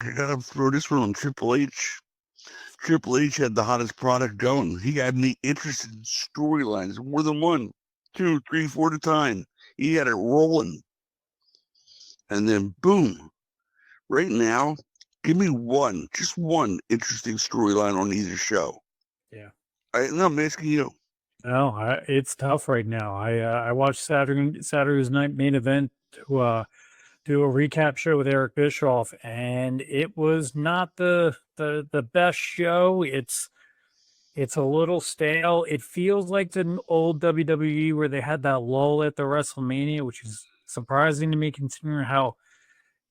I gotta throw this one on Triple H. Triple H had the hottest product going. He had me interested in storylines, more than one, two, three, four at a time. He had it rolling. And then boom, right now, give me one, just one interesting storyline on either show. Yeah. No, I'm asking you. No, it's tough right now. I watched Saturday's night main event to do a recap show with Eric Bischoff, and it was not the best show. It's a little stale. It feels like the old WWE where they had that lull at the WrestleMania, which is surprising to me considering how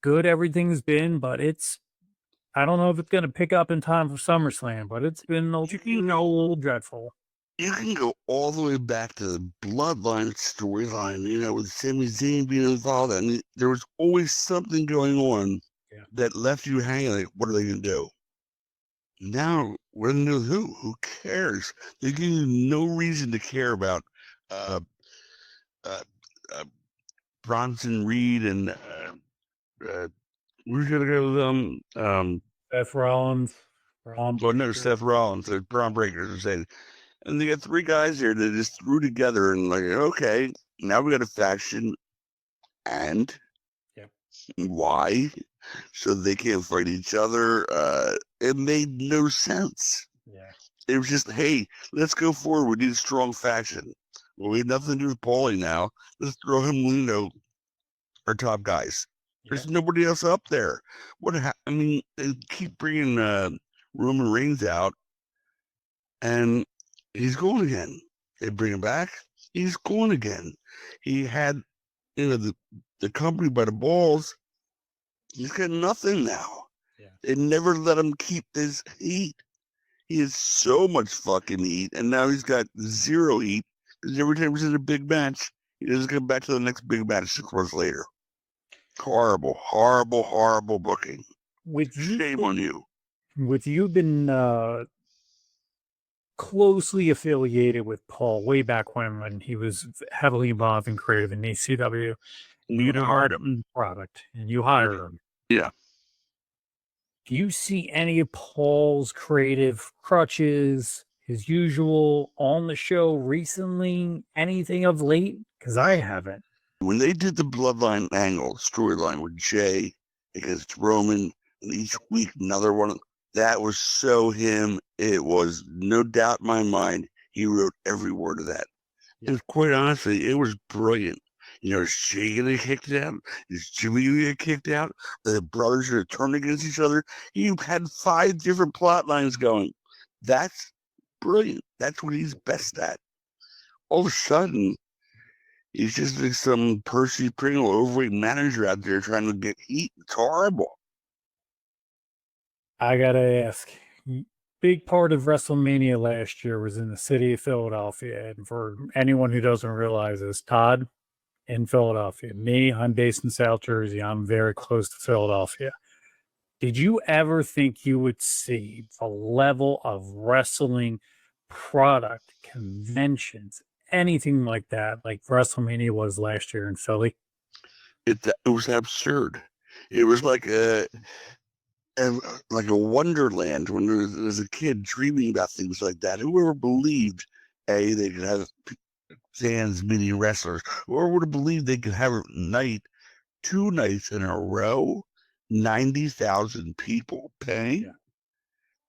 good everything's been. But I don't know if it's going to pick up in time for SummerSlam, but it's been a little dreadful. You can go all the way back to the Bloodline storyline, with Sami Zayn being involved. And there was always something going on Yeah. that left you hanging. Like, what are they going to do? Now, we're going to know who. Who cares? They give you no reason to care about uh, uh, uh, Bronson Reed and we're going to go with Seth Rollins, well, no, Seth Rollins, the Braun Breakers are saying. And they got three guys here that just threw together and like, okay, now we got a faction. And Yep. why? So they can't fight each other. It made no sense. Yeah. It was just, hey, let's go forward. We need a strong faction. Well, we have nothing to do with Paulie now. Let's throw him, our top guys. There's nobody else up there. I mean, they keep bringing Roman Reigns out, and he's gone again. They bring him back. He's gone again. He had, the company by the balls. He's got nothing now. Yeah. They never let him keep his heat. He has so much fucking heat, and now he's got zero heat because every time he's in a big match, he doesn't come back to the next big match 6 months later. Horrible, horrible, horrible booking. Shame on you. With you been closely affiliated with Paul way back when he was heavily involved in creative in ECW. You hired him. Product, and you hired him. Yeah. Do you see any of Paul's creative crutches, his usual on the show recently? Anything of late? Because I haven't. When they did the Bloodline angle storyline with Jay against Roman, and each week another one, that was so him. It was no doubt in my mind. He wrote every word of that. And quite honestly, it was brilliant. Is Jay gonna get kicked out? Is Jimmy gonna get kicked out? Are the brothers gonna turn against each other? You had 5 different plot lines going. That's brilliant. That's what he's best at. All of a sudden, he's just like some Percy Pringle overweight manager out there trying to get heat. It's horrible. I gotta ask. Big part of WrestleMania last year was in the city of Philadelphia. And for anyone who doesn't realize this, Todd in Philadelphia. Me, I'm based in South Jersey. I'm very close to Philadelphia. Did you ever think you would see the level of wrestling product, conventions, anything like that, like WrestleMania was last year in Philly? It was absurd. It was like a wonderland when there was a kid dreaming about things like that. Whoever believed, they could have fans meeting wrestlers, or would have believed they could have a night, 2 nights in a row, 90,000 people paying. Yeah.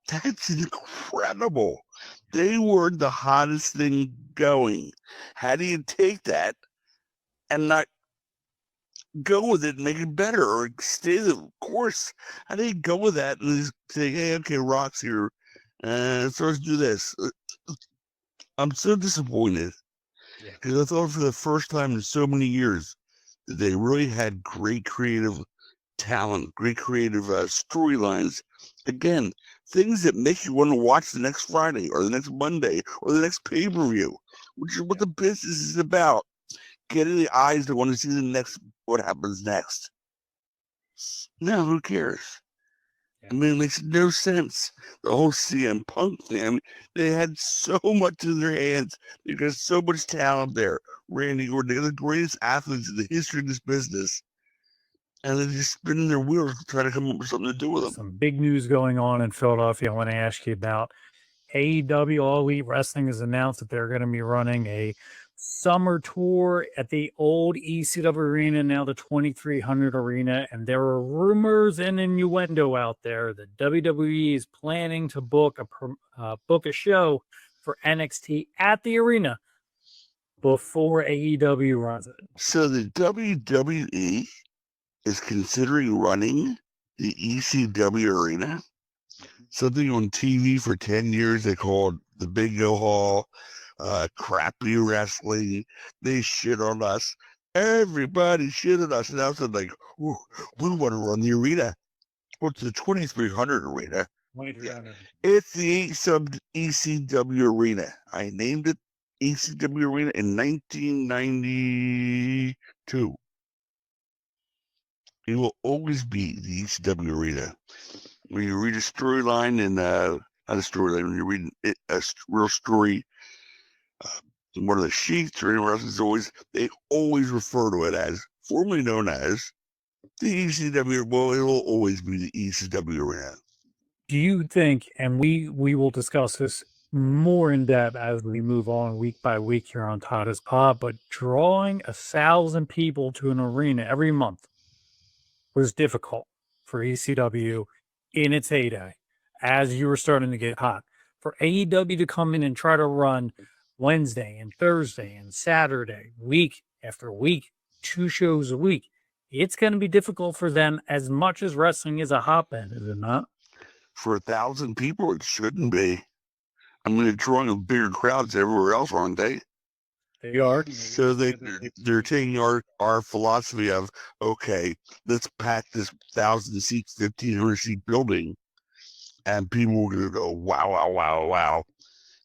That's incredible. They were the hottest thing going. How do you take that and not go with it and make it better or stay the course? How do you go with that and just say, hey, okay, Rock's here, so let's do this? I'm so disappointed because I thought for the first time in so many years that they really had great creative talent, great creative storylines. Again, things that make you want to watch the next Friday or the next Monday or the next pay-per-view, which is what the business is about. Getting the eyes that want to see what happens next. No, who cares? I mean, it makes no sense. The whole CM Punk thing. I mean, they had so much in their hands. They got so much talent there. Randy Orton, they're the greatest athletes in the history of this business. and they're just spinning their wheels trying to come up with something to do with them. Some big news going on in Philadelphia I want to ask you about. AEW All Elite Wrestling has announced that they're going to be running a summer tour at the old ECW Arena, now the 2300 Arena. And there are rumors and innuendo out there that WWE is planning to book a show for NXT at the arena before AEW runs it. So the WWE is considering running the ECW Arena. Something on TV for 10 years they called the Bingo Hall, crappy wrestling. They shit on us. Everybody shit on us. And I was like, we want to run the arena. Well, it's the 2300 Arena. 2300. It's the ECW Arena. I named it ECW Arena in 1992. It will always be the ECW Arena. When you read a storyline in not a storyline, when you read a real story in one of the sheets or anywhere else, they always refer to it as, formerly known as, the ECW. Well, it will always be the ECW Arena. Do you think, and we will discuss this more in depth as we move on week by week here on Tod's Pod, but drawing 1,000 people to an arena every month was difficult for ECW in its heyday as you were starting to get hot. For AEW to come in and try to run Wednesday and Thursday and Saturday, week after week, 2 shows a week, it's going to be difficult for them as much as wrestling is a hotbed, is it not? For 1,000 people, it shouldn't be. I mean, they're drawing bigger crowds everywhere else, aren't they? They are. So they're taking our philosophy of, okay, let's pack this 1,000 seat, 1,500 seat building, and people are gonna go wow, wow, wow, wow,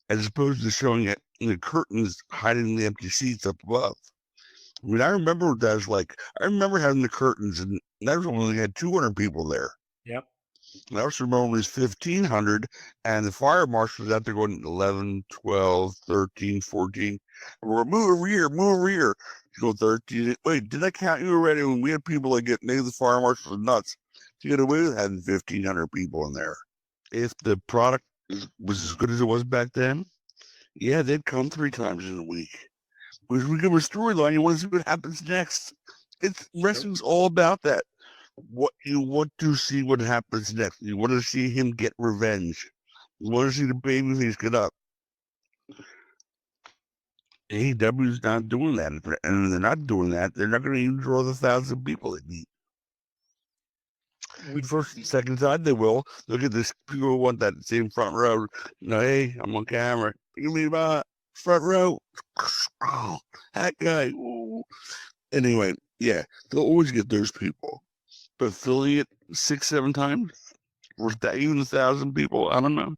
as opposed to showing it in the curtains hiding the empty seats up above. I mean, I remember what that was like. I remember having the curtains, and that was only had 200 people there. Yep. And I also remember it was 1,500, and the fire marshal was out there going 11, 12, 13, 14. And we're move over here, move over here. You go 13. Wait, did I count you already? When we had people like get the fire marshal was nuts to get away with having 1,500 people in there. If the product was as good as it was back then, yeah, they'd come 3 times in a week. Because we give a storyline, you want to see what happens next. Wrestling's all about that. What you want to see what happens next. You want to see him get revenge. You want to see the babyface get up. AEW's not doing that, and they're not doing that. They're not going to even draw the 1,000 people they need. First and second side, they will. Look at this. People who want that same front row. Hey, I'm on camera. Give me my front row. Oh, that guy. Ooh. Anyway, yeah, they'll always get those people. But affiliate 6, 7 times, or even 1,000 people, I don't know.